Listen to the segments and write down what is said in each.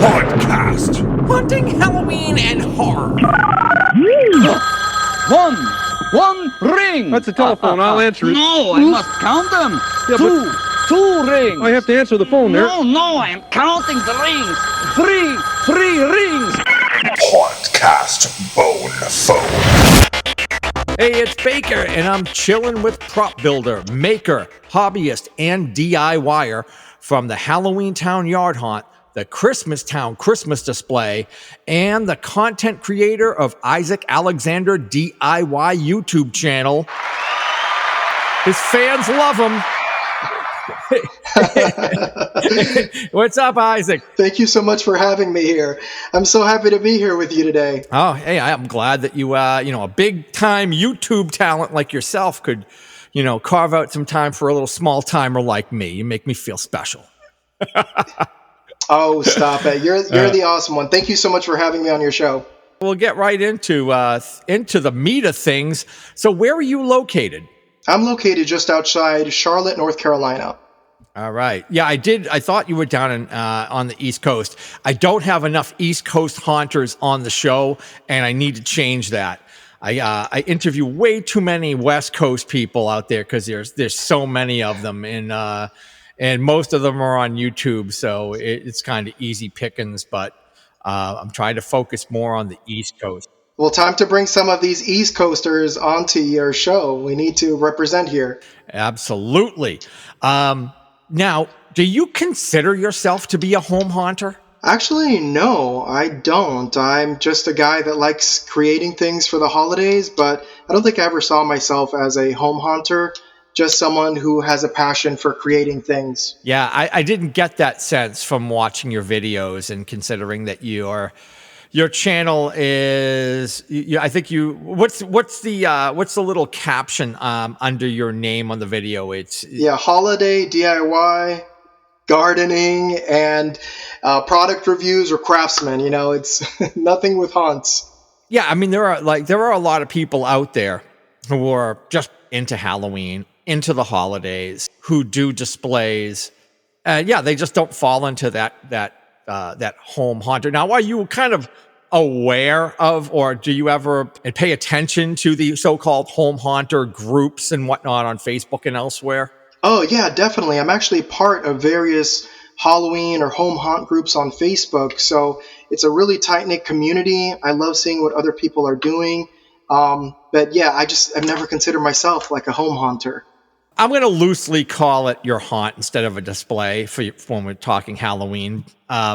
Hauntcast. Haunting Halloween and horror. One ring. That's a telephone. I'll answer it. No, I must count them. Yeah, two rings. I have to answer the phone there. No, I am counting the rings. Three rings. Hauntcast Bone Phone. Hey, it's Baker, and I'm chilling with prop builder, maker, hobbyist, and DIYer from the Halloween Town Yard Haunt, the Christmas Town Christmas Display, and the content creator of Isaac Alexander DIY YouTube channel. His fans love him. What's up, Isaac? Thank you so much for having me here. I'm so happy to be here with you today. Oh, hey, I'm glad that you, a big-time YouTube talent like yourself could, carve out some time for a little small-timer like me. You make me feel special. Oh, stop it. You're the awesome one. Thank you so much for having me on your show. We'll get right into the meat of things. So where are you located? I'm located just outside Charlotte, North Carolina. All right. Yeah, I thought you were down on the East Coast. I don't have enough East Coast haunters on the show, and I need to change that. I interview way too many West Coast people out there because there's so many of them, and most of them are on YouTube, so it's kind of easy pickings. But I'm trying to focus more on the East Coast. Well, time to bring some of these East Coasters onto your show. We need to represent here. Absolutely. Now, do you consider yourself to be a home haunter? Actually, no, I don't. I'm just a guy that likes creating things for the holidays, but I don't think I ever saw myself as a home haunter, just someone who has a passion for creating things. Yeah, I didn't get that sense from watching your videos and considering that your channel is, I think what's the little caption under your name on the video? It's holiday DIY, gardening, and product reviews or craftsmen. It's nothing with haunts. Yeah, I mean there are a lot of people out there who are just into Halloween, into the holidays, who do displays. They just don't fall into that home haunter. Now, are you kind of aware of, or do you ever pay attention to the so-called home haunter groups and whatnot on Facebook and elsewhere? Oh, yeah, definitely. I'm actually part of various Halloween or home haunt groups on Facebook, so it's a really tight-knit community. I love seeing what other people are doing. But yeah, I've never considered myself like a home haunter. I'm going to loosely call it your haunt instead of a display for when we're talking Halloween.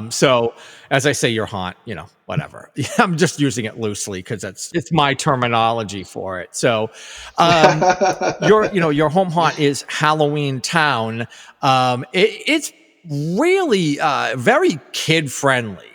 So as I say, your haunt, whatever. I'm just using it loosely because it's my terminology for it. So your home haunt is Halloween Town. It's really very kid friendly.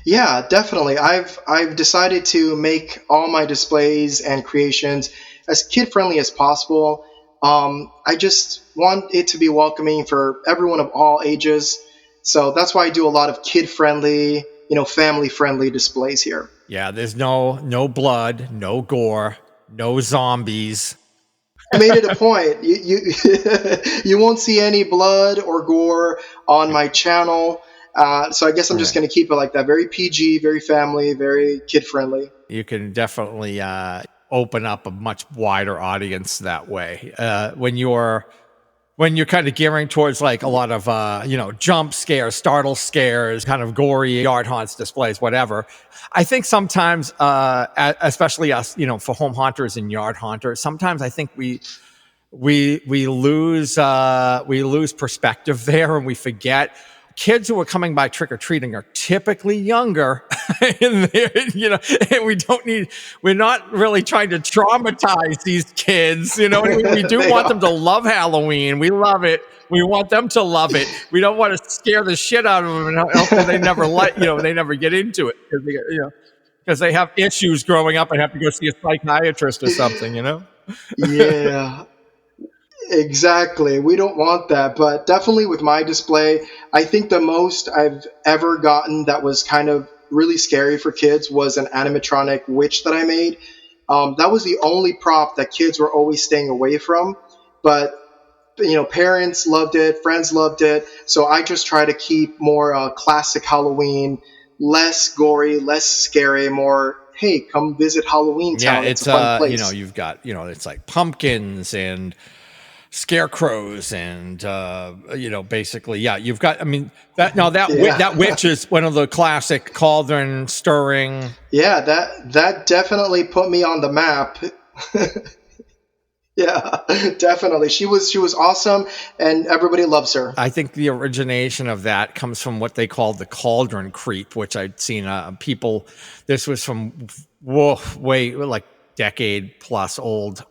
Yeah, definitely. I've decided to make all my displays and creations as kid friendly as possible. I just want it to be welcoming for everyone of all ages. So that's why I do a lot of kid-friendly, family-friendly displays here. Yeah, there's no blood, no gore, no zombies. I made it a point. You won't see any blood or gore on my channel. So I guess I'm just going to keep it like that. Very PG, very family, very kid-friendly. You can definitely open up a much wider audience that way. When you're kind of gearing towards like a lot of jump scares, startle scares, kind of gory yard haunts, displays, whatever. I think sometimes, especially us, for home haunters and yard haunters, sometimes I think we lose perspective there, and we forget. Kids who are coming by trick-or-treating are typically younger, and we're not really trying to traumatize these kids. We do want them to love Halloween. We love it. We want them to love it. We don't want to scare the shit out of them and hope they never they never get into it because they have issues growing up and have to go see a psychiatrist or something. Yeah. Exactly. We don't want that, but definitely with my display, I think the most I've ever gotten that was kind of really scary for kids was an animatronic witch that I made. That was the only prop that kids were always staying away from, but parents loved it, friends loved it. So I just try to keep more classic Halloween, less gory, less scary, more, hey, come visit Halloween Yeah, Town. It's a fun place. you've got, it's like pumpkins and scarecrows and basically, yeah, you've got, I mean, Yeah. that witch is one of the classic cauldron stirring. Yeah, that definitely put me on the map. Yeah, definitely. She was awesome, and everybody loves her. I think the origination of that comes from what they called the cauldron creep, which I'd seen people. This was from way like decade plus old.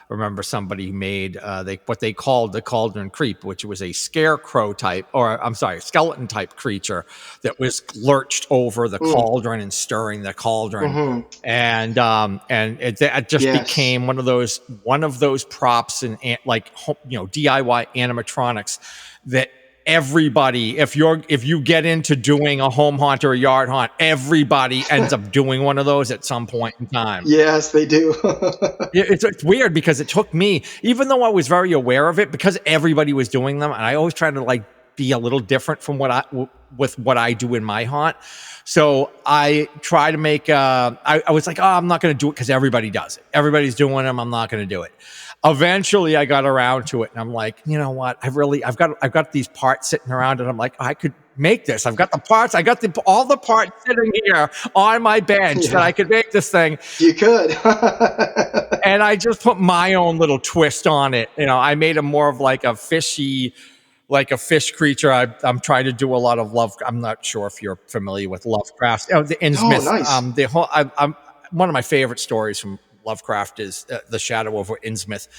Remember somebody made what they called the cauldron creep, which was a scarecrow type, or I'm sorry, skeleton type creature that was lurched over the cauldron and stirring the cauldron, and it just Yes. became one of those props and like DIY animatronics that everybody, if you get into doing a home haunt or a yard haunt, everybody ends up doing one of those at some point in time. Yes, they do. It's weird because it took me, even though I was very aware of it, because everybody was doing them, and I always try to like be a little different from what I do in my haunt. So I try to make. I was like, oh, I'm not going to do it because everybody does it. Everybody's doing them. I'm not going to do it. Eventually, I got around to it, and I'm like, you know what? I've got these parts sitting around, and I'm like, I could make this. I've got the parts. I got all the parts sitting here on my bench that I could make this thing. You could. And I just put my own little twist on it. I made him more of like a fishy, like a fish creature. I'm trying to do a lot of love. I'm not sure if you're familiar with Lovecraft. The Innsmouth. Nice. The whole. I'm one of my favorite stories from Lovecraft is The Shadow over Innsmouth,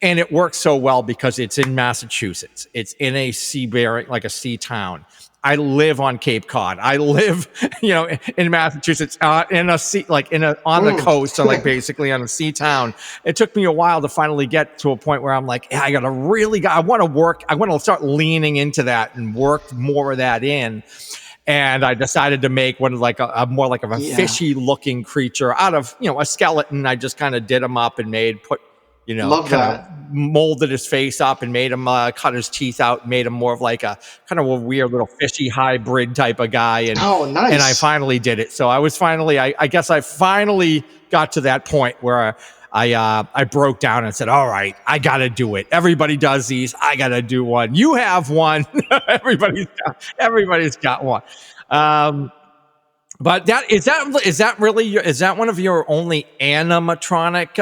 and it works so well because it's in Massachusetts. It's in a sea-bearing, like a sea town. I live on Cape Cod. I live, in Massachusetts, in a sea, on the coast, so like basically on a sea town. It took me a while to finally get to a point where I'm like, yeah, I want to start leaning into that and work more of that in. And I decided to make one like a more like of a fishy looking creature out of, a skeleton. I just kind of did him up and molded his face up and made him cut his teeth out, made him more of like a kind of a weird little fishy hybrid type of guy. And nice. And I finally did it. So I guess I finally got to that point where I broke down and said, all right, I got to do it. Everybody does these. I got to do one. You have one. Everybody's got one. But is that one of your only animatronic,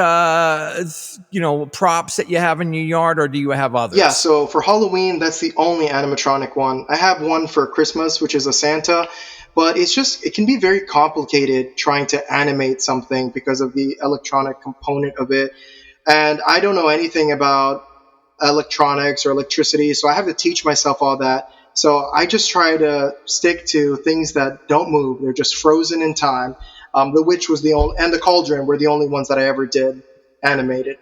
props that you have in your yard, or do you have others? Yeah, so for Halloween, that's the only animatronic one. I have one for Christmas, which is a Santa, but it can be very complicated trying to animate something because of the electronic component of it. And I don't know anything about electronics or electricity, so I have to teach myself all that. So I just try to stick to things that don't move. They're just frozen in time. The witch was and the cauldron were the only ones that I ever did animated.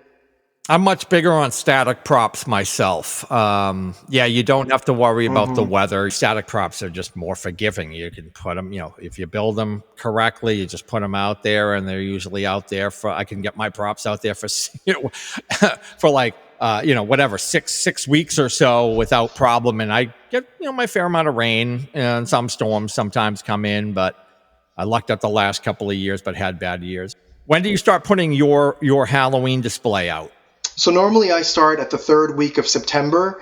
I'm much bigger on static props myself. You don't have to worry about the weather. Static props are just more forgiving. You can put them, if you build them correctly, you just put them out there, and they're usually out there I can get my props out there for, for like, whatever, six weeks or so without problem. And I get, my fair amount of rain, and some storms sometimes come in, but I lucked out the last couple of years, but had bad years. When do you start putting your Halloween display out? So normally I start at the third week of September.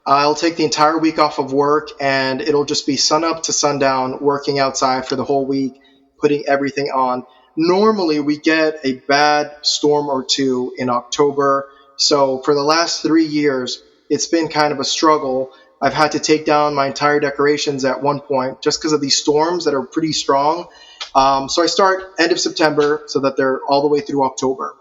I'll take the entire week off of work, and it'll just be sun up to sundown, working outside for the whole week, putting everything on. Normally we get a bad storm or two in October. So for the last 3 years, it's been kind of a struggle. I've had to take down my entire decorations at one point just because of these storms that are pretty strong. So I start end of September so that they're all the way through October.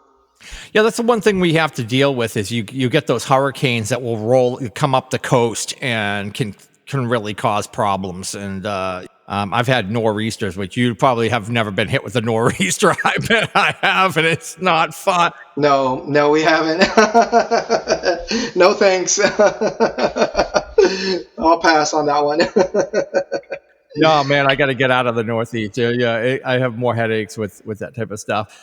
Yeah, that's the one thing we have to deal with is you get those hurricanes that will come up the coast and can really cause problems. And I've had nor'easters, which you probably have never been hit with a nor'easter. I bet I have, and it's not fun. No, we haven't. No thanks. I'll pass on that one. No, man, I got to get out of the Northeast. Yeah, I have more headaches with that type of stuff.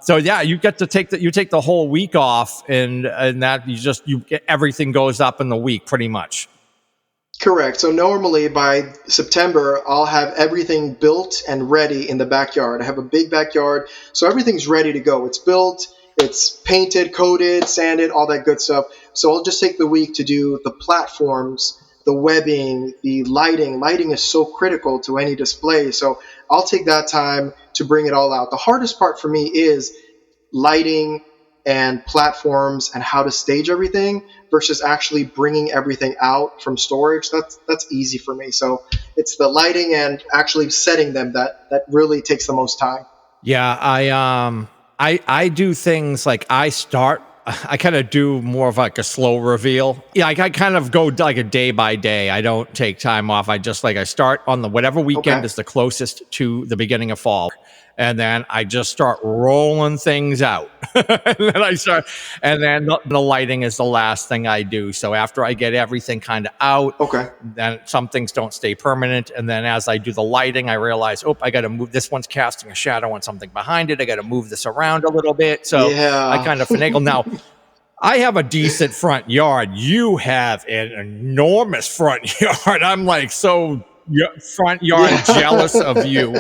So yeah, you get to take the whole week off, and that you get everything goes up in the week pretty much. Correct. So normally by September, I'll have everything built and ready in the backyard. I have a big backyard, so everything's ready to go. It's built, it's painted, coated, sanded, all that good stuff. So I'll just take the week to do the platforms, the webbing, the lighting. Lighting is so critical to any display, so I'll take that time to bring it all out. The hardest part for me is lighting and platforms and how to stage everything versus actually bringing everything out from storage. That's easy for me. So it's the lighting and actually setting them that really takes the most time. Yeah, I do things like I kind of do more of like a slow reveal. Yeah, I kind of go like a day by day. I don't take time off. I start on the whatever weekend Okay. is the closest to the beginning of fall. And then I just start rolling things out. And then the lighting is the last thing I do. So after I get everything kind of out, Okay. then some things don't stay permanent. And then as I do the lighting, I realize, I got to move. This one's casting a shadow on something behind it. I got to move this around a little bit. So I Yeah. kind of finagle. Now, I have a decent front yard. You have an enormous front yard. I'm like front yard Yeah. jealous of you.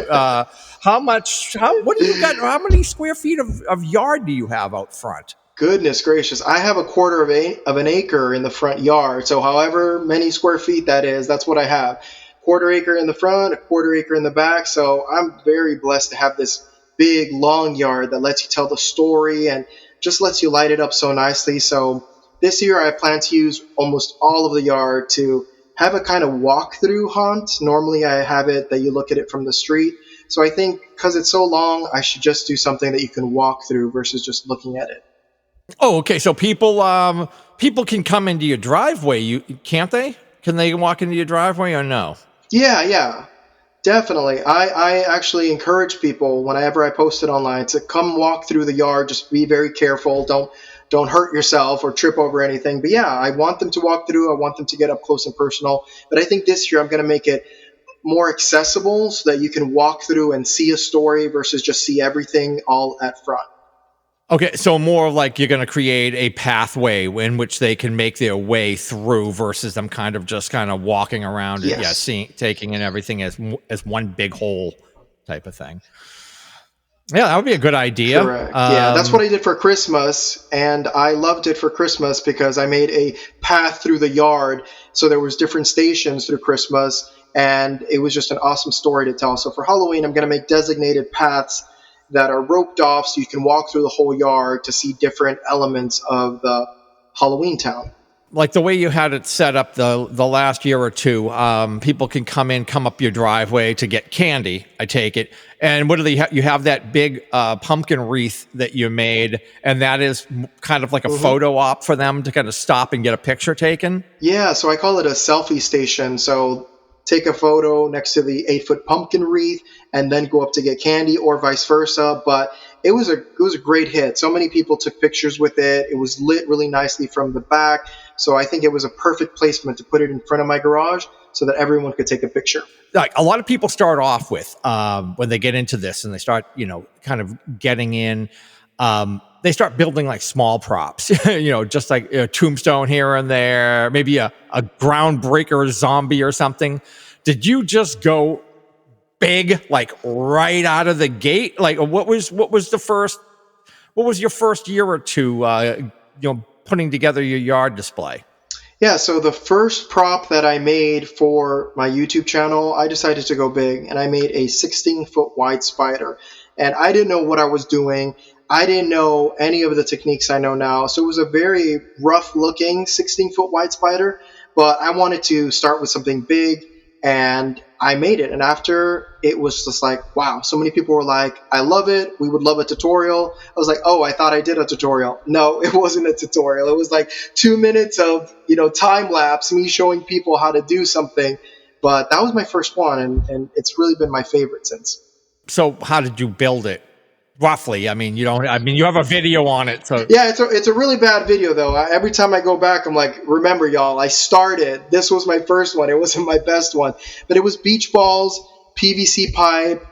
What do you got? How many square feet of yard do you have out front? Goodness gracious. I have a quarter of an acre in the front yard. So however many square feet that is, that's what I have. Quarter acre in the front, a quarter acre in the back. So I'm very blessed to have this big long yard that lets you tell the story and just lets you light it up so nicely. So this year I plan to use almost all of the yard to have a kind of walk-through haunt. Normally I have it that you look at it from the street. So I think because it's so long, I should just do something that you can walk through versus just looking at it. Oh, okay. So people can come into your driveway. Can't they? Can they walk into your driveway or no? Yeah, yeah, definitely. I actually encourage people whenever I post it online to come walk through the yard. Just be very careful. Don't hurt yourself or trip over anything. But yeah, I want them to walk through. I want them to get up close and personal. But I think this year I'm going to make it more accessible so that you can walk through and see a story versus just see everything all at front. Okay, so more like you're going to create a pathway in which they can make their way through versus them kind of walking around it, Yes. taking in everything as one big whole type of thing. Yeah, that would be a good idea. Correct. Yeah, that's what I did for Christmas, and I loved it for Christmas because I made a path through the yard, so there was different stations through Christmas, and it was just an awesome story to tell. So for Halloween, I'm going to make designated paths that are roped off so you can walk through the whole yard to see different elements of the Halloween town. Like the way you had it set up the last year or two, people can come up your driveway to get candy, I take it. And what do they you have that big pumpkin wreath that you made, and that is kind of like a photo op for them to kind of stop and get a picture taken? Yeah, so I call it a selfie station. So take a photo next to the 8-foot pumpkin wreath and then go up to get candy or vice versa. But it was a great hit. So many people took pictures with it. It was lit really nicely from the back. So I think it was a perfect placement to put it in front of my garage so that everyone could take a picture. Like a lot of people start off with when they get into this and they start, kind of getting in. They start building like small props, just like a tombstone here and there, maybe a groundbreaker zombie or something. Did you just go big, like right out of the gate? Like what was your first year or two, putting together your yard display? Yeah, so the first prop that I made for my YouTube channel, I decided to go big and I made a 16-foot wide spider. And I didn't know what I was doing. I didn't know any of the techniques I know now. So it was a very rough looking 16-foot wide spider, but I wanted to start with something big and I made it. And after, it was just like, wow, so many people were like, I love it. We would love a tutorial. I was like, oh, I thought I did a tutorial. No, it wasn't a tutorial. It was like 2 minutes of, time lapse, me showing people how to do something. But that was my first one, and it's really been my favorite since. So how did you build it? roughly. I mean, you don't. I mean, you have a video on it, so Yeah, it's a really bad video though. Every time I go back, I'm like, remember y'all, I started. This was my first one. It wasn't my best one, but it was beach balls, PVC pipe,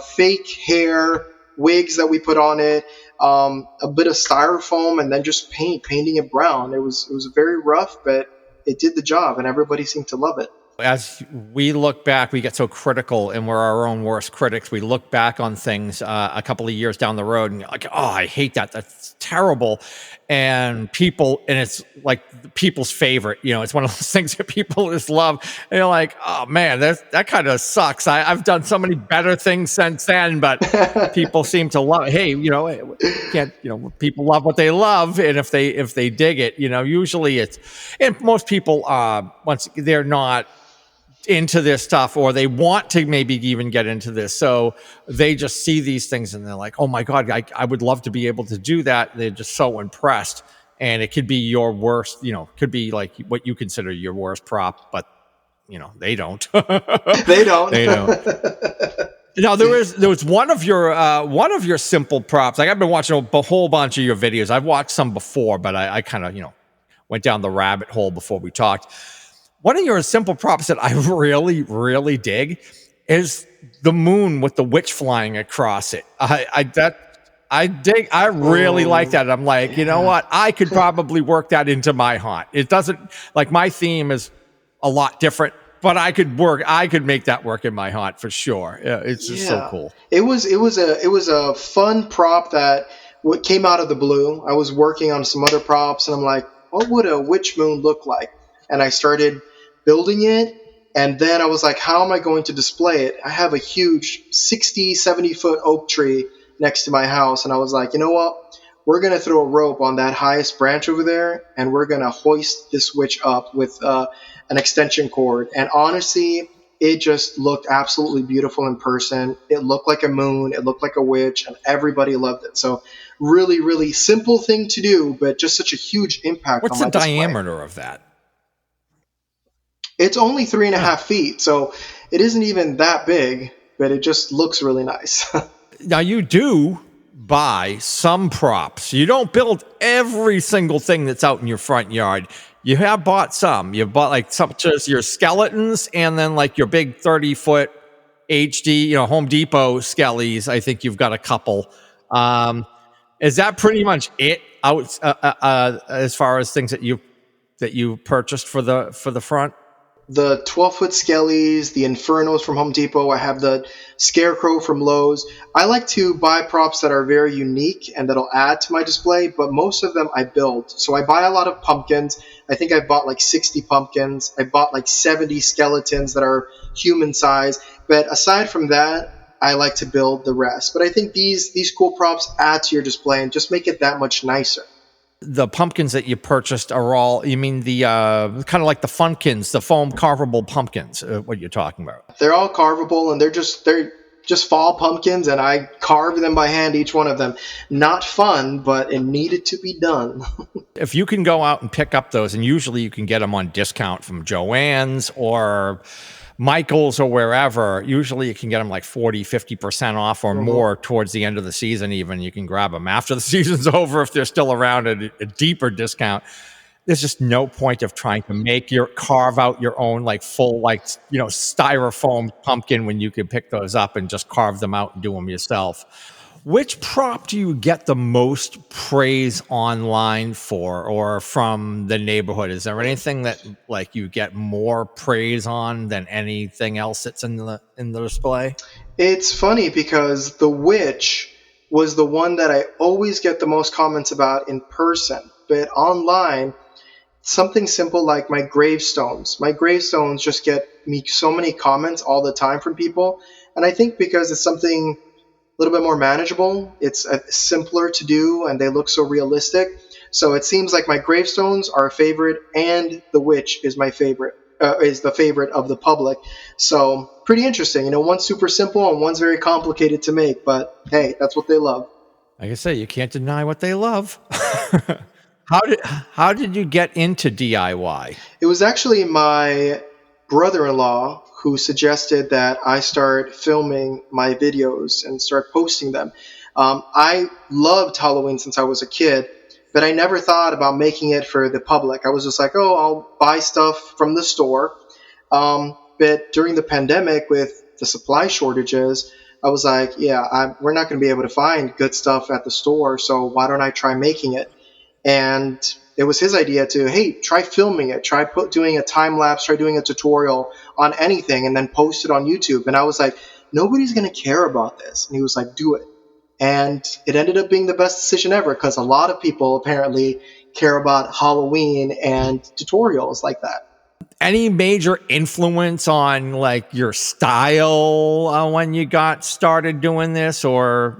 fake hair, wigs that we put on it, a bit of styrofoam, and then just painting it brown. It was very rough, but it did the job, and everybody seemed to love it. as we look back, we get so critical and we're our own worst critics. We look back on things a couple of years down the road and like, oh, I hate that. That's terrible. And it's like people's favorite. You know, it's one of those things that people just love. And you're like, oh man, that kind of sucks. I've done so many better things since then, but people seem to love. Hey, can't. People love what they love, and if they dig it, usually it's. And most people, once they're not into this stuff, or they want to maybe even get into this, so they just see these things and they're like, oh my god, I would love to be able to do that. They're just so impressed, and it could be your worst, could be like what you consider your worst prop, but they don't. They don't. They don't. Now there was one of your simple props. Like, I've been watching a whole bunch of your videos. I've watched some before, but I kind of went down the rabbit hole before we talked. One of your simple props that I really, really dig is the moon with the witch flying across it. I really like that. I'm like, you know what? I could probably work that into my haunt. It doesn't, like, my theme is a lot different, but I could make that work in my haunt for sure. Yeah, it's just so cool. It was a fun prop that came out of the blue. I was working on some other props, and I'm like, what would a witch moon look like? And I started building it, and then I was like, how am I going to display it? I have a huge 60, 70-foot oak tree next to my house, and I was like, you know what? We're going to throw a rope on that highest branch over there, and we're going to hoist this witch up with an extension cord. And honestly, it just looked absolutely beautiful in person. It looked like a moon. It looked like a witch, and everybody loved it. So really, really simple thing to do, but just such a huge impact. What's on the my diameter display. of that? It's only 3.5 feet, so it isn't even that big, but it just looks really nice. Now, you do buy some props. You don't build every single thing that's out in your front yard. You have bought some. You bought like such as your skeletons, and then like your big 30-foot HD, Home Depot skellies. I think you've got a couple. Is that pretty much it out as far as things that you purchased for the front? The 12-foot skellies, the Infernos from Home Depot. I have the Scarecrow from Lowe's. I like to buy props that are very unique and that'll add to my display, but most of them I build. So I buy a lot of pumpkins. I think I bought like 60 pumpkins. I bought like 70 skeletons that are human size. But aside from that, I like to build the rest. But I think these cool props add to your display and just make it that much nicer. The pumpkins that you purchased are all, you mean the kind of like the Funkins, the foam carvable pumpkins, what you're talking about? They're all carvable, and they're just fall pumpkins, and I carved them by hand, each one of them. Not fun, but it needed to be done. If you can go out and pick up those, and usually you can get them on discount from Joann's or Michael's or wherever, usually you can get them like 40-50% off or more towards the end of the season. Even you can grab them after the season's over if they're still around at a deeper discount. There's just no point of trying to carve out your own like full styrofoam pumpkin when you can pick those up and just carve them out and do them yourself. Which prop do you get the most praise online for, or from the neighborhood? Is there anything that like you get more praise on than anything else that's in the display? It's funny because the witch was the one that I always get the most comments about in person, but online, something simple like my gravestones. My gravestones just get me so many comments all the time from people, and I think because it's something a little bit more manageable, it's simpler to do, and they look so realistic. So it seems like my gravestones are a favorite, and the witch is my favorite, is the favorite of the public. So pretty interesting. One's super simple and one's very complicated to make, but hey, that's what they love. Like I say, you can't deny what they love. How did you get into DIY? It was actually my brother-in-law who suggested that I start filming my videos and start posting them. I loved Halloween since I was a kid, but I never thought about making it for the public. I was just like, oh, I'll buy stuff from the store. But during the pandemic, with the supply shortages, I was like, yeah, we're not going to be able to find good stuff at the store, so why don't I try making it? And it was his idea to, hey, try filming it, try doing a time lapse, try doing a tutorial on anything, and then post it on YouTube. And I was like, nobody's going to care about this. And he was like, do it. And it ended up being the best decision ever because a lot of people apparently care about Halloween and tutorials like that. Any major influence on like your style when you got started doing this, or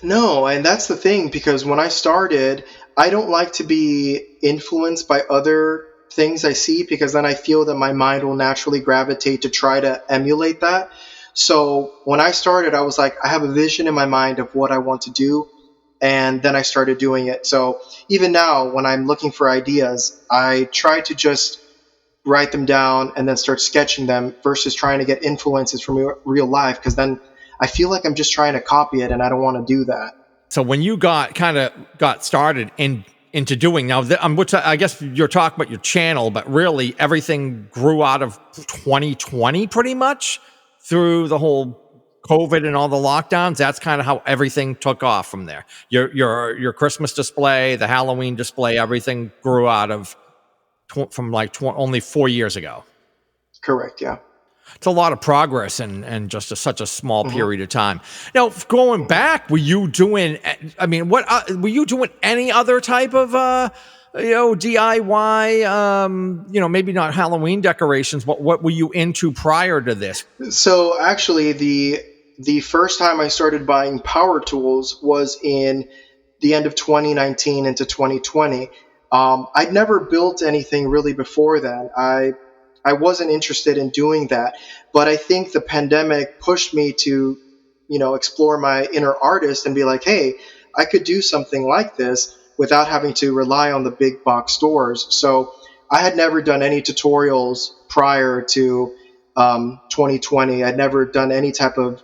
No, and that's the thing because when I started, I don't like to be influenced by other things I see because then I feel that my mind will naturally gravitate to try to emulate that. So when I started, I was like, I have a vision in my mind of what I want to do, and then I started doing it. So even now, when I'm looking for ideas, I try to just write them down and then start sketching them versus trying to get influences from real life because then I feel like I'm just trying to copy it and I don't want to do that. so when you got started into doing now, which I guess you're talking about your channel, but really everything grew out of 2020 pretty much through the whole COVID and all the lockdowns. That's kind of how everything took off from there. Your Christmas display, the Halloween display, everything grew out of from like only 4 years ago. Correct, yeah. It's a lot of progress in just such a small period of time. Now, going back, were you doing? I mean, what were you doing? Any other type of DIY? Maybe not Halloween decorations, but what were you into prior to this? So actually, the first time I started buying power tools was in the end of 2019 into 2020. I'd never built anything really before then. I wasn't interested in doing that, but I think the pandemic pushed me to, explore my inner artist and be like, hey, I could do something like this without having to rely on the big box stores. So I had never done any tutorials prior to 2020. I'd never done any type of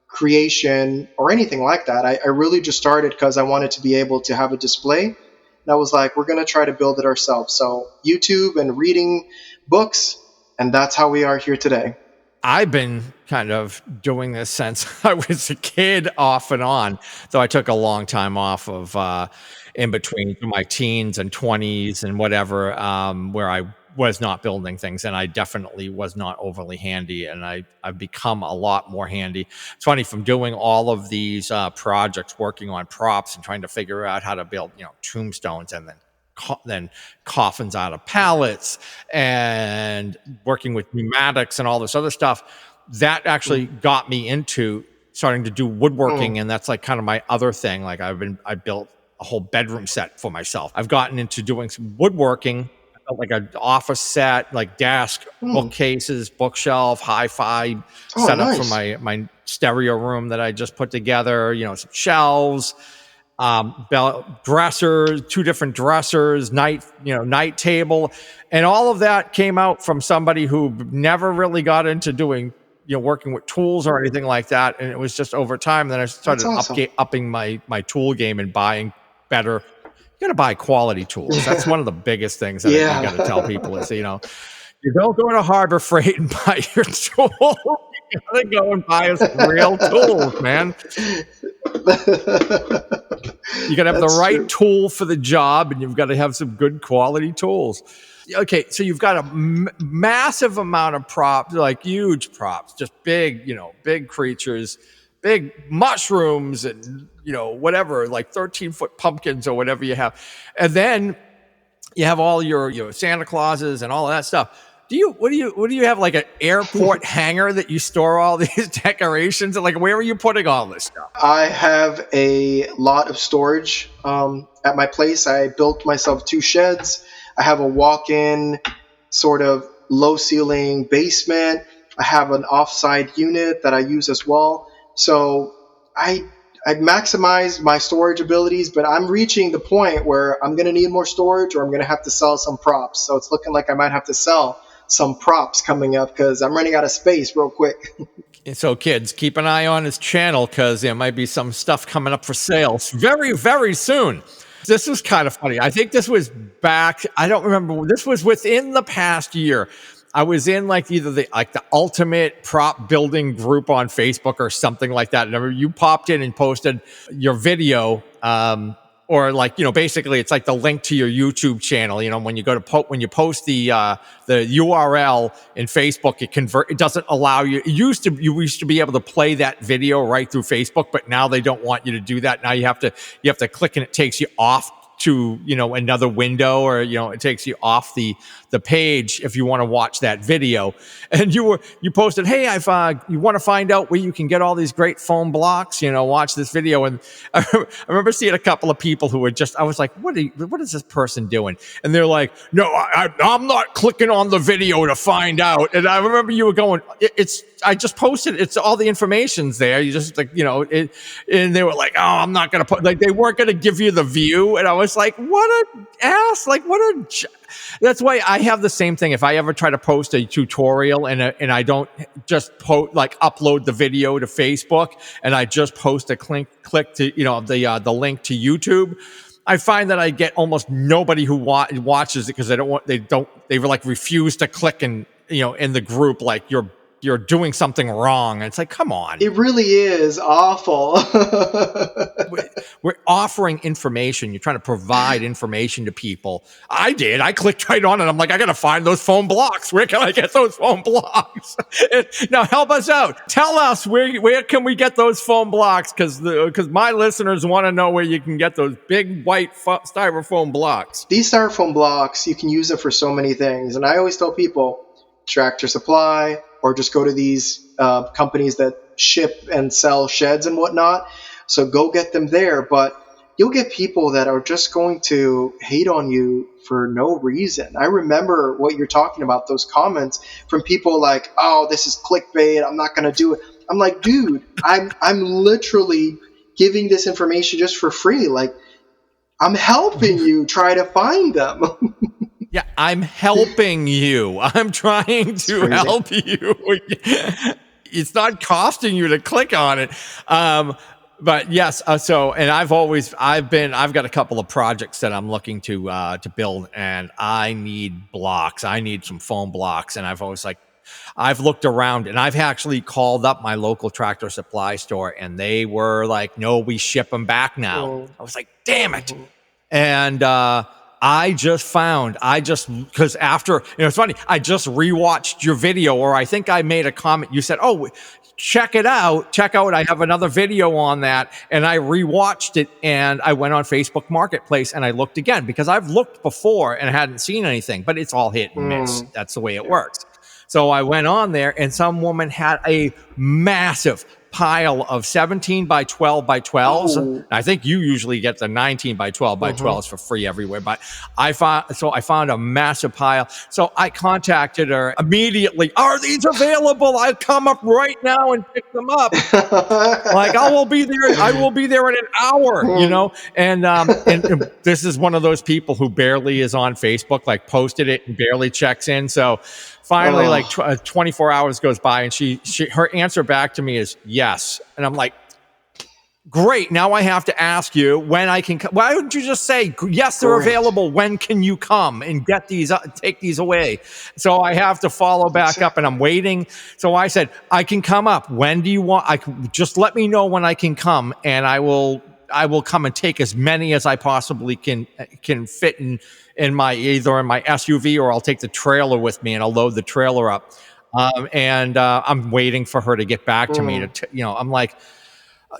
creation or anything like that. I really just started because I wanted to be able to have a display. And I was like, we're going to try to build it ourselves. So YouTube and reading books, and that's how we are here today. I've been kind of doing this since I was a kid, off and on. So I took a long time off of in between my teens and 20s and whatever, where I was not building things, and I definitely was not overly handy, and I've become a lot more handy. It's funny, from doing all of these projects, working on props and trying to figure out how to build, tombstones, and then coffins out of pallets, and working with pneumatics and all this other stuff, that actually got me into starting to do woodworking, and that's like kind of my other thing. Like I built a whole bedroom set for myself. I've gotten into doing some woodworking, like an office set, like desk, bookcases, bookshelf, hi-fi setup for my stereo room that I just put together. Some shelves, dressers, 2 different dressers, night table, and all of that came out from somebody who never really got into doing working with tools or anything like that. And it was just over time that I started upping my tool game and buying better. You got to buy quality tools. That's one of the biggest things that you got to tell people is, you don't go to Harbor Freight and buy your tools. You got to go and buy us real tools, man. You got to have the right tool for the job, and you've got to have some good quality tools. Okay, so you've got a massive amount of props, like huge props, just big, big creatures, big mushrooms, and whatever, like 13-foot pumpkins or whatever you have, and then you have all your Santa Clauses and all of that stuff. What do you have, like an airport hangar that you store all these decorations? Like, where are you putting all this stuff? I have a lot of storage at my place. I built myself 2 sheds. I have a walk-in sort of low ceiling basement. I have an offside unit that I use as well. So I maximized my storage abilities, but I'm reaching the point where I'm going to need more storage, or I'm going to have to sell some props. So it's looking like I might have to sell some props coming up because I'm running out of space real quick. So, kids, keep an eye on his channel because there might be some stuff coming up for sale very, very soon. This was kind of funny. I think this was back. I don't remember. This was within the past year. I was in like either the ultimate prop building group on Facebook or something like that. And I remember you popped in and posted your video. Or like, basically it's like the link to your YouTube channel. When you go to when you post the URL in Facebook, it doesn't allow you. You used to be able to play that video right through Facebook, but now they don't want you to do that. Now you have to click and it takes you off to another window, or it takes you off the page if you want to watch that video. And you posted, hey, you want to find out where you can get all these great foam blocks, watch this video. And I remember seeing a couple of people who were I was like, what is this person doing? And they're like, no, I'm not clicking on the video to find out. And I remember you were going, I just posted, it's all the information's there. You just and they were like, oh, I'm not going to put, like, they weren't going to give you the view. And I was like, what a ass, like that's why I have the same thing. If I ever try to post a tutorial and I don't just upload the video to Facebook and I just post a click to, the link to YouTube, I find that I get almost nobody who watches it because they refuse to click in the group, like you're doing something wrong. And it's like, come on. It really is awful. We're offering information. You're trying to provide information to people. I clicked right on it. I'm like, I got to find those foam blocks. Where can I get those foam blocks? Now help us out. Tell us where can we get those foam blocks? Because my listeners want to know where you can get those big white styrofoam blocks. These styrofoam blocks, you can use them for so many things. And I always tell people, Tractor Supply, or just go to these companies that ship and sell sheds and whatnot. So go get them there. But you'll get people that are just going to hate on you for no reason. I remember what you're talking about, those comments from people like, oh, this is clickbait, I'm not going to do it. I'm like, dude, I'm literally giving this information just for free. Like, I'm helping you try to find them. Yeah, I'm helping you. I'm trying to help you. It's not costing you to click on it. But yes, and I've got a couple of projects that I'm looking to build, and I need blocks. I need some foam blocks, and I've looked around, and I've actually called up my local Tractor Supply store, and they were like, no, we ship them back now. Oh. I was like, damn it. And because after, it's funny, I just rewatched your video, or I think I made a comment. You said, oh, check it out. I have another video on that. And I rewatched it, and I went on Facebook Marketplace and I looked again, because I've looked before and hadn't seen anything, but it's all hit and miss. That's the way it works. So I went on there, and some woman had a massive pile of 17 by 12 by 12s. Oh. I think you usually get the 19 by 12 by 12s for free everywhere, but I found a massive pile. So I contacted her immediately. Are these available? I'll come up right now and pick them up. Like, I will be there in an hour, and this is one of those people who barely is on Facebook, like posted it and barely checks in. So finally, 24 hours goes by, and her answer back to me is yes. And I'm like, great. Now I have to ask you when I can come. Why don't you just say, yes, they're available. When can you come and get these, take these away? So I have to follow back up, and I'm waiting. So I said, I can come up. When do you want? Just let me know when I can come, and I will come and take as many as I possibly can fit in my SUV, or I'll take the trailer with me and I'll load the trailer up. I'm waiting for her to get back to me. I'm like,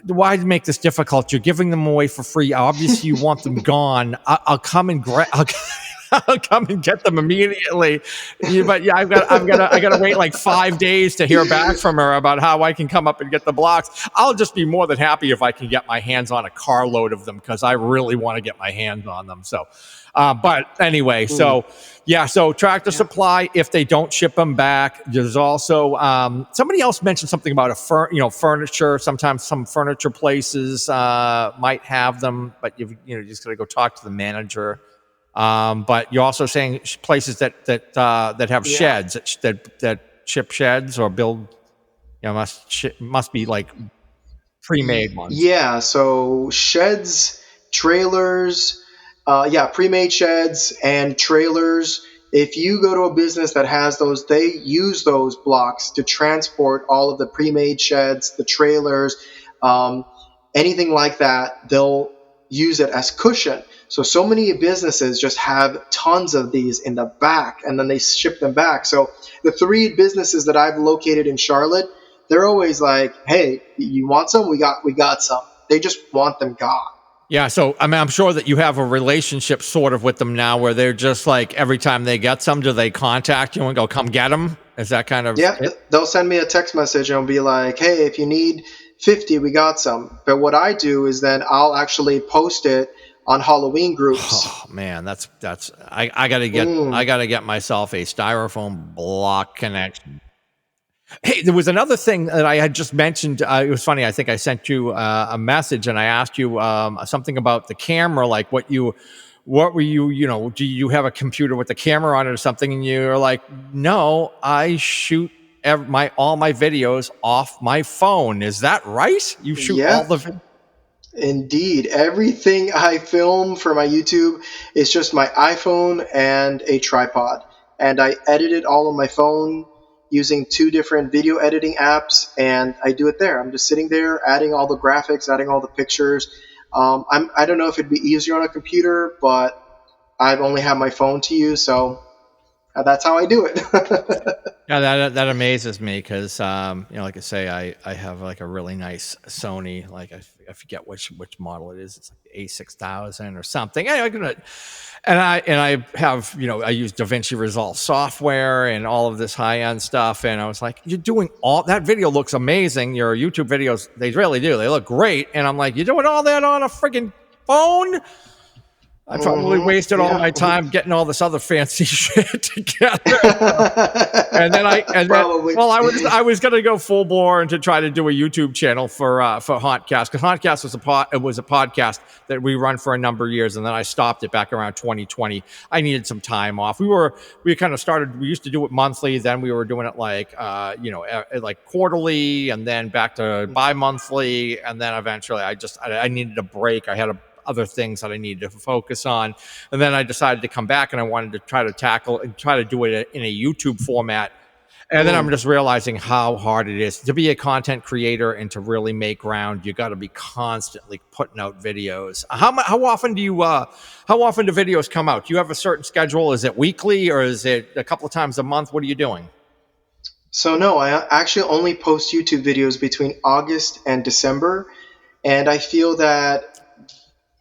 why make this difficult? You're giving them away for free. Obviously, you want them gone. I'll come and I'll come and get them immediately. But yeah, I got to wait like 5 days to hear back from her about how I can come up and get the blocks. I'll just be more than happy if I can get my hands on a carload of them, because I really want to get my hands on them. So, but anyway, so Tractor Supply, if they don't ship them back, there's also somebody else mentioned something about furniture. Sometimes some furniture places might have them, but you just got to go talk to the manager. But you're also saying places that have Yeah. sheds that ship sheds or build, must be like pre-made ones. Yeah, so sheds, trailers, yeah, pre-made sheds and trailers. If you go to a business that has those, they use those blocks to transport all of the pre-made sheds, the trailers, um, anything like that. They'll use it as cushion. So many businesses just have tons of these in the back, and then they ship them back. So the three businesses that I've located in Charlotte, they're always like, "Hey, you want some? We got some." They just want them gone. Yeah, so I mean, I'm sure that you have a relationship sort of with them now, where they're just like every time they get some, do they contact you and go, "Come get them"? Is that kind of Yeah, it? they'll send me a text message and be like, "Hey, if you need 50, we got some." But what I do is then I'll actually post it on Halloween groups. Oh man, that's I gotta Mm, get myself a styrofoam block connection. Hey, there was another thing that I had just mentioned. It was funny. I think I sent you a message and I asked you something about the camera, like what were you, do you have a computer with the camera on it or something? And you're like, no, I shoot all my videos off my phone. Is that right? You shoot all yeah, the. indeed. Everything I film for my YouTube is just my iPhone and a tripod. And I edit it all on my phone using two different video editing apps, and I do it there. I'm just sitting there adding all the graphics, adding all the pictures. I don't know if it'd be easier on a computer, but I've only had my phone to use, so that's how I do it. Yeah, that amazes me because like I say, I have like a really nice Sony, like I forget which model it is. It's like the A6000 or something. Anyway, and I have I use DaVinci Resolve software and all of this high end stuff. And I was like, you're doing all that video looks amazing. Your YouTube videos, they really do. They look great. And I'm like, you're doing all that on a freaking phone? I probably wasted all Yeah. my time getting all this other fancy shit together. And then Probably. well, I was gonna go full bore and to try to do a YouTube channel for Hauntcast, because Hauntcast was a podcast that we run for a number of years, and then I stopped it back around 2020. I needed some time off. We kind of started. We used to do it monthly, then we were doing it like like quarterly, and then back to bi-monthly, and then eventually I needed a break. I had other things that I needed to focus on. And then I decided to come back and I wanted to try to do it in a YouTube format. And then I'm just realizing how hard it is to be a content creator and to really make ground. You got to be constantly putting out videos. How often do videos come out? Do you have a certain schedule? Is it weekly or is it a couple of times a month? What are you doing? So no, I actually only post YouTube videos between August and December, and I feel that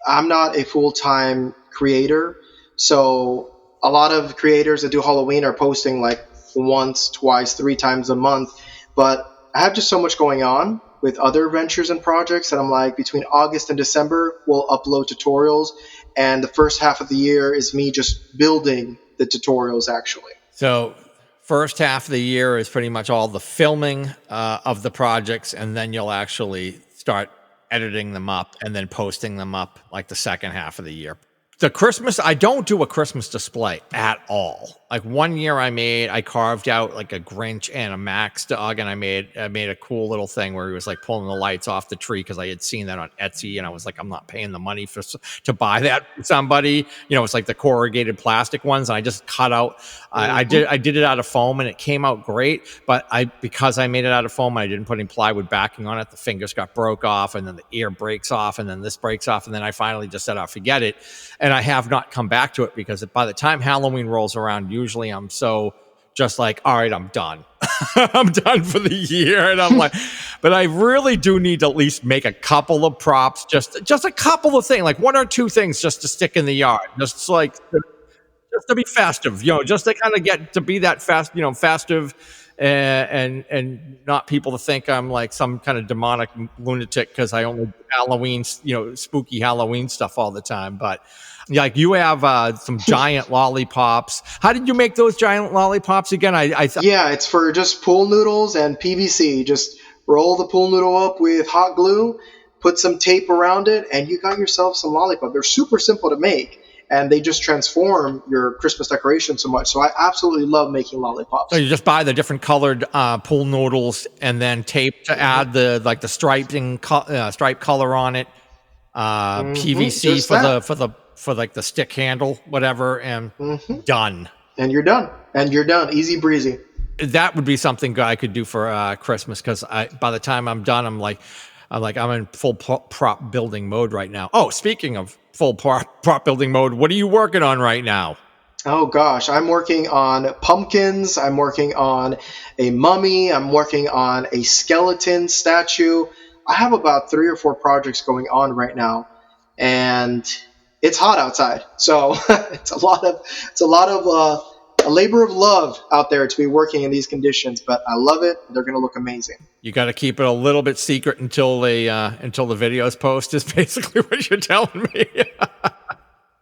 I'm not a full-time creator, so a lot of creators that do Halloween are posting like once, twice, three times a month. But I have just so much going on with other ventures and projects that I'm like, between August and December, we'll upload tutorials, and the first half of the year is me just building the tutorials actually. So first half of the year is pretty much all the filming of the projects, and then you'll actually start editing them up and then posting them up like the second half of the year. The Christmas, I don't do a Christmas display at all. Like one year I carved out like a Grinch and a Max dog, and I made a cool little thing where he was like pulling the lights off the tree because I had seen that on Etsy, and I was like, I'm not paying the money to buy that for somebody. It's like the corrugated plastic ones, and I just cut out. I did it out of foam, and it came out great. But because I made it out of foam, I didn't put any plywood backing on it. The fingers broke off, and then the ear breaks off, and then this breaks off, and then I finally just said, "I'll forget it." And I have not come back to it because by the time Halloween rolls around, usually I'm so just like, all right, I'm done. I'm done for the year. And I'm like, but I really do need to at least make a couple of props, just a couple of things, like one or two things just to stick in the yard, just to be festive, just to kind of get to be that festive, and not people to think I'm like some kind of demonic lunatic because I only do Halloween, spooky Halloween stuff all the time. But like you have some giant lollipops. How did you make those giant lollipops again? Yeah, it's for just pool noodles and PVC. Just roll the pool noodle up with hot glue, put some tape around it, and you got yourself some lollipop. They're super simple to make. and they just transform your Christmas decoration so much. So I absolutely love making lollipops. So you just buy the different colored pool noodles and then tape to add the stripe color on it. PVC Just that. for like the stick handle, whatever, and done. And you're done. And you're done. Easy breezy. That would be something I could do for Christmas, because by the time I'm done, I'm in full prop building mode right now. Oh, speaking of full prop building mode, what are you working on right now? Oh gosh, I'm working on pumpkins. I'm working on a mummy. I'm working on a skeleton statue. I have about 3 or 4 projects going on right now, and it's hot outside. So it's a lot of a labor of love out there to be working in these conditions. But I love it. They're going to look amazing. You got to keep it a little bit secret until the videos post, is basically what you're telling me.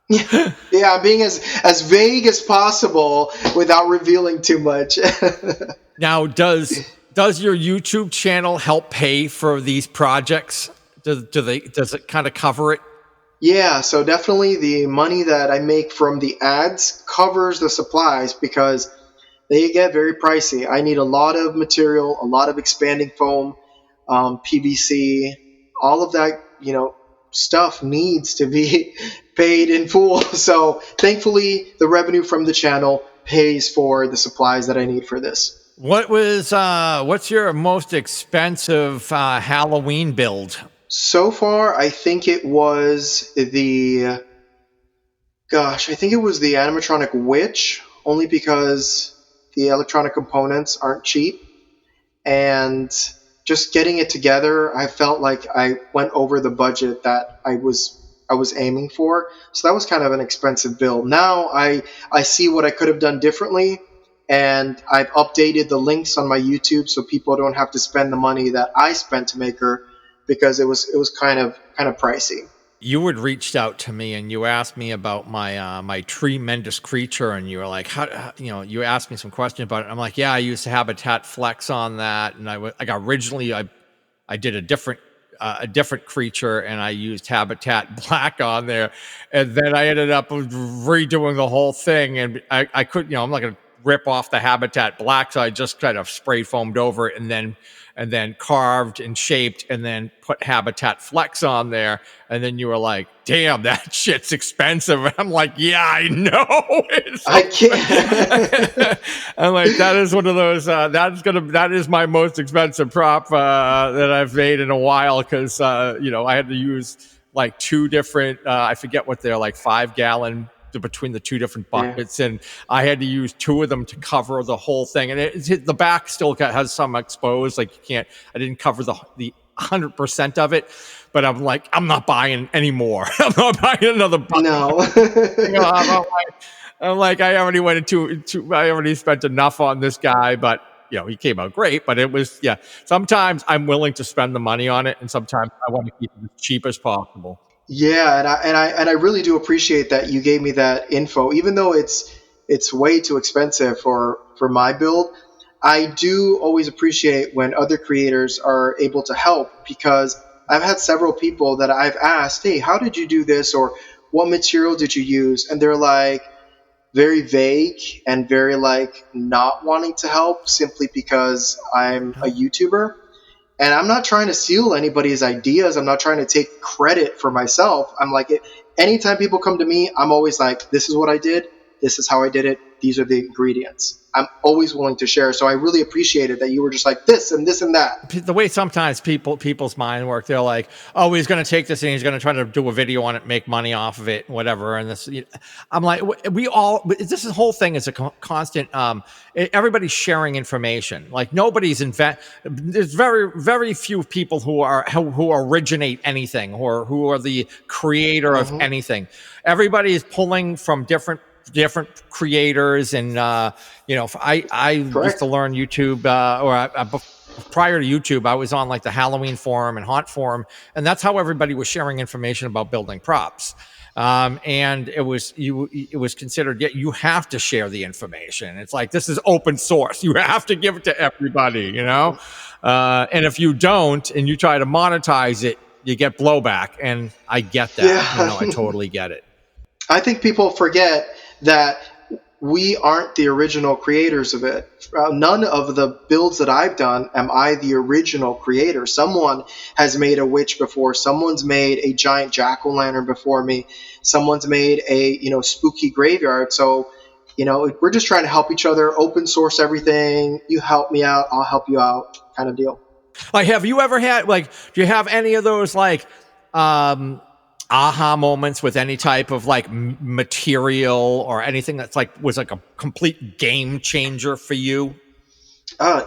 Yeah, I'm being as vague as possible without revealing too much. Now, does your YouTube channel help pay for these projects? Does it kind of cover it? Yeah, so definitely the money that I make from the ads covers the supplies because they get very pricey. I need a lot of material, a lot of expanding foam, PVC, all of that, stuff needs to be paid in full. So thankfully, the revenue from the channel pays for the supplies that I need for this. What's your most expensive Halloween build? So far, I think it was the animatronic witch, only because the electronic components aren't cheap, and just getting it together, I felt like I went over the budget that I was aiming for. So that was kind of an expensive build. Now I see what I could have done differently, and I've updated the links on my YouTube so people don't have to spend the money that I spent to make her, because it was kind of pricey. You had reached out to me and you asked me about my tremendous creature, and you were like, you asked me some questions about it. I'm like, yeah, I used Habitat Flex on that, and originally I did a different creature, and I used Habitat Black on there, and then I ended up redoing the whole thing, and I couldn't, I'm not gonna rip off the Habitat Black, so I just kind of spray foamed over it, and then carved and shaped, and then put Habitat Flex on there. And then you were like, damn, that shit's expensive. And I'm like, yeah, I know. I can't. I'm like, that is one of those, that is my most expensive prop that I've made in a while. Cause, I had to use like 2 different, I forget what they're like, 5-gallon between the 2 different buckets, and I had to use 2 of them to cover the whole thing, and the back still has some exposed, like I didn't cover the 100% of it, but I'm like, I'm not buying anymore. I'm not buying another bucket. No. I'm like, I already went I already spent enough on this guy, but he came out great. But it was, sometimes I'm willing to spend the money on it, and sometimes I want to keep it as cheap as possible. Yeah, and I really do appreciate that you gave me that info, even though it's way too expensive for my build. I do always appreciate when other creators are able to help, because I've had several people that I've asked, hey, how did you do this, or what material did you use? And they're like very vague and very like not wanting to help simply because I'm a YouTuber. And I'm not trying to steal anybody's ideas. I'm not trying to take credit for myself. I'm like, anytime people come to me, I'm always like, this is what I did. This is how I did it. These are the ingredients. I'm always willing to share. So I really appreciated that you were just like this and this and that. The way sometimes people's mind work, they're like, oh, he's going to take this and he's going to try to do a video on it, make money off of it, whatever. And this, I'm like, this whole thing is a constant, everybody's sharing information. Like nobody's there's very, very few people who originate anything, or who are the creator of anything. Everybody is pulling from different creators, and I used to learn YouTube, prior to YouTube, I was on like the Halloween forum and Haunt forum, and that's how everybody was sharing information about building props. And it was considered, you have to share the information. It's like, this is open source. You have to give it to everybody, and if you don't, and you try to monetize it, you get blowback. And I get that. Yeah. I totally get it. I think people forget that we aren't the original creators of it. None of the builds that I've done am I the original creator. Someone has made a witch before. Someone's made a giant jack-o'-lantern before me. Someone's made a spooky graveyard. So we're just trying to help each other, open source everything. You help me out, I'll help you out, kind of deal. Like, have you ever had, like, do you have any of those, like, aha moments with any type of, like, material or anything that's, like, was, like, a complete game changer for you?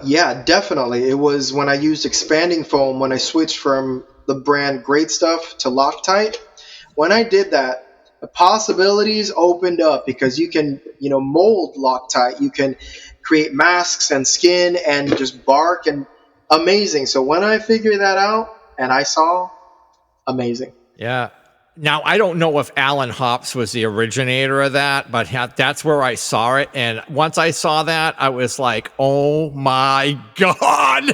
Yeah, definitely. It was when I used expanding foam, when I switched from the brand Great Stuff to Loctite. When I did that, the possibilities opened up because you can, mold Loctite. You can create masks and skin and just bark and amazing. So when I figured that out and I saw, amazing. Yeah. Now, I don't know if Alan Hops was the originator of that, but that's where I saw it. And once I saw that, I was like, oh my God,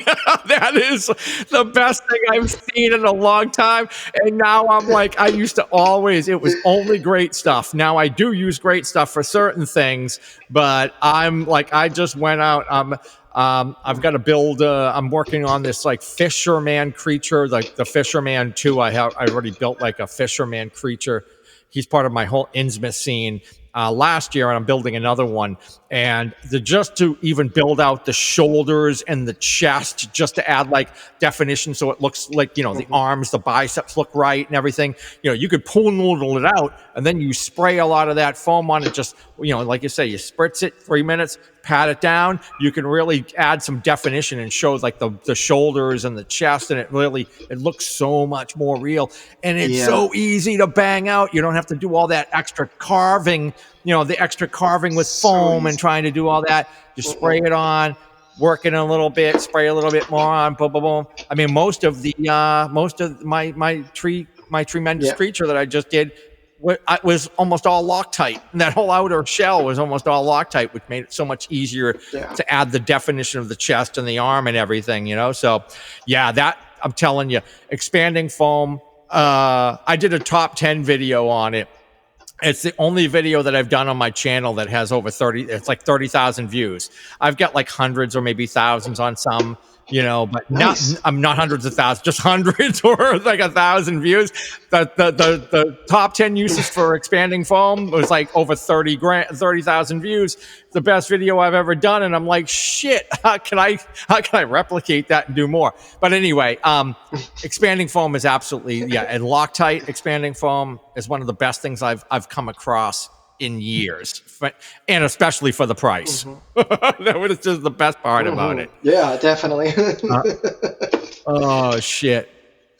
that is the best thing I've seen in a long time. And now I'm like, I used to always, it was only Great Stuff. Now I do use Great Stuff for certain things, but I'm like, I just went out. I've got to build. I'm working on this like fisherman creature, like the Fisherman 2. I already built like a fisherman creature. He's part of my whole Innsmouth scene last year, and I'm building another one. And just to even build out the shoulders and the chest, just to add like definition, so it looks like the arms, the biceps look right, and everything. You could pool noodle it out, and then you spray a lot of that foam on it. Just like you say, you spritz it 3 minutes. Pat it down, you can really add some definition and show like the shoulders and the chest, and it looks so much more real, and it's so easy to bang out. You don't have to do all that extra carving, the extra carving with foam and trying to do all that. You spray it on, work it a little bit, spray a little bit more on, boom, boom, boom. I mean, most of my tremendous creature that I just did was almost all Loctite. And that whole outer shell was almost all Loctite, which made it so much easier to add the definition of the chest and the arm and everything, So, yeah, that I'm telling you, expanding foam. I did a top 10 video on it. It's the only video that I've done on my channel that has over 30,000 views. I've got like hundreds or maybe thousands on some. But I'm not hundreds of thousands, just hundreds or like 1,000 views. The top 10 uses for expanding foam was like over 30,000 views. The best video I've ever done, and I'm like, shit, how can I replicate that and do more? But anyway, expanding foam is absolutely and Loctite expanding foam is one of the best things I've come across in years, and especially for the price. That was just the best part about it. Yeah, definitely. Oh shit.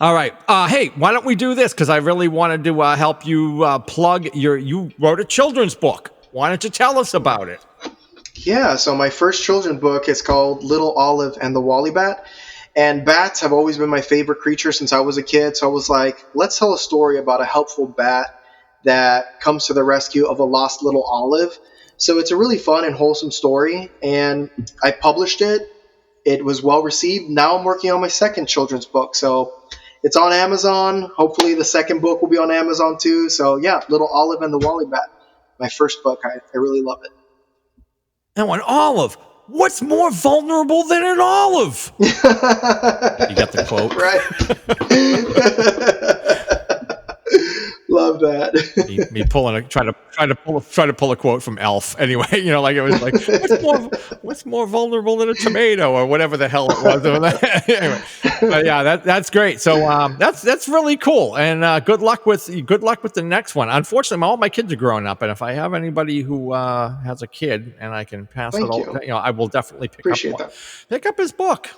All right. Hey, why don't we do this? Because I really wanted to help you plug you wrote a children's book. Why don't you tell us about it? Yeah, so my first children's book is called Little Olive and the Wally Bat. And bats have always been my favorite creature since I was a kid. So I was like, let's tell a story about a helpful bat that comes to the rescue of a lost little olive. So it's a really fun and wholesome story, and I published it. It was well received. Now I'm working on my second children's book, so it's on Amazon. Hopefully the second book will be on Amazon too. So yeah, Little Olive and the Wally Bat, my first book. I really love it. Now, an olive. What's more vulnerable than an olive? You got the quote, right? Love that. me try to pull a quote from Elf. Anyway, like it was like what's more vulnerable than a tomato or whatever the hell it was. Anyway, but yeah, that's great. So that's really cool. And good luck with the next one. Unfortunately, all my kids are growing up, and if I have anybody who has a kid and I can pass it all, I will definitely pick up his book,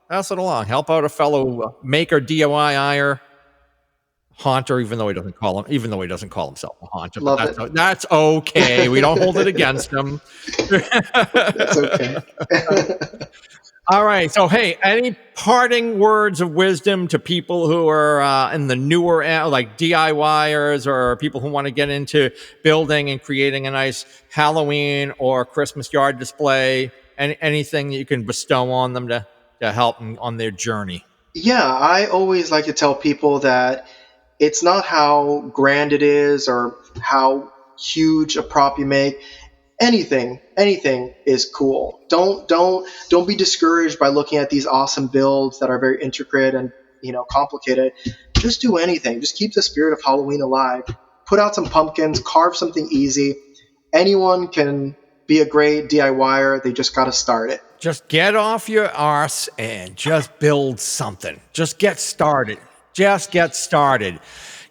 pass it along, help out a fellow maker, DIYer. Haunter, even though he doesn't call himself a haunter, but that's okay. We don't hold it against him. That's okay. All right. So, hey, any parting words of wisdom to people who are in the newer, like DIYers or people who want to get into building and creating a nice Halloween or Christmas yard display? Anything that you can bestow on them to help them on their journey? Yeah, I always like to tell people that it's not how grand it is or how huge a prop you make. Anything is cool. Don't be discouraged by looking at these awesome builds that are very intricate and complicated. Just do anything. Just keep the spirit of Halloween alive. Put out some pumpkins, carve something easy. Anyone can be a great DIYer. They just got to start it. Just get off your arse and just build something. Just get started. Just get started.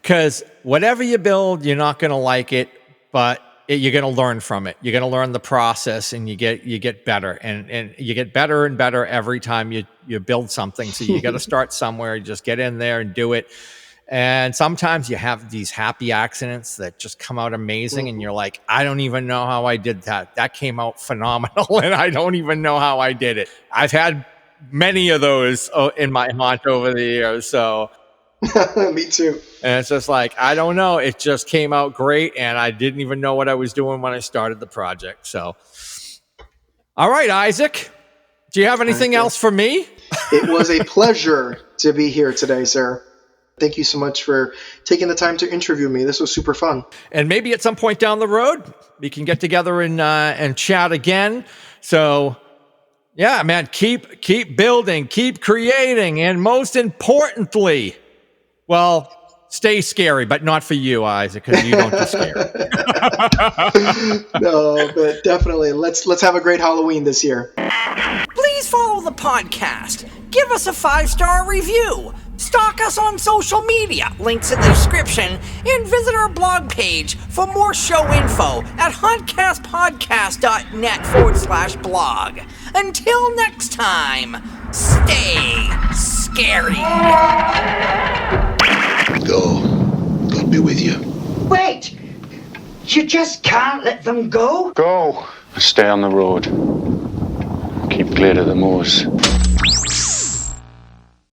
Because whatever you build, you're not going to like it, but you're going to learn from it. You're going to learn the process, and you get better, and you get better and better every time you build something. So you got to start somewhere. Just get in there and do it. And sometimes you have these happy accidents that just come out amazing, and you're like, I don't even know how I did that. That came out phenomenal, and I don't even know how I did it. I've had many of those in my haunt over the years, so. Me too. And it's just like, I don't know. It just came out great, and I didn't even know what I was doing when I started the project. So, all right, Isaac, do you have anything else for me? It was a pleasure to be here today, sir. Thank you so much for taking the time to interview me. This was super fun. And maybe at some point down the road, we can get together and chat again. So, yeah, man, keep building, keep creating, and most importantly, well, stay scary, but not for you, Isaac, because you don't get scary. No, but definitely, let's have a great Halloween this year. Please follow the podcast. Give us a 5-star review. Stalk us on social media, links in the description, and visit our blog page for more show info at hauntcastpodcast.net/blog. Until next time, stay scary. God be with you. Wait! You just can't let them go? Go. Stay on the road. Keep clear of the moors.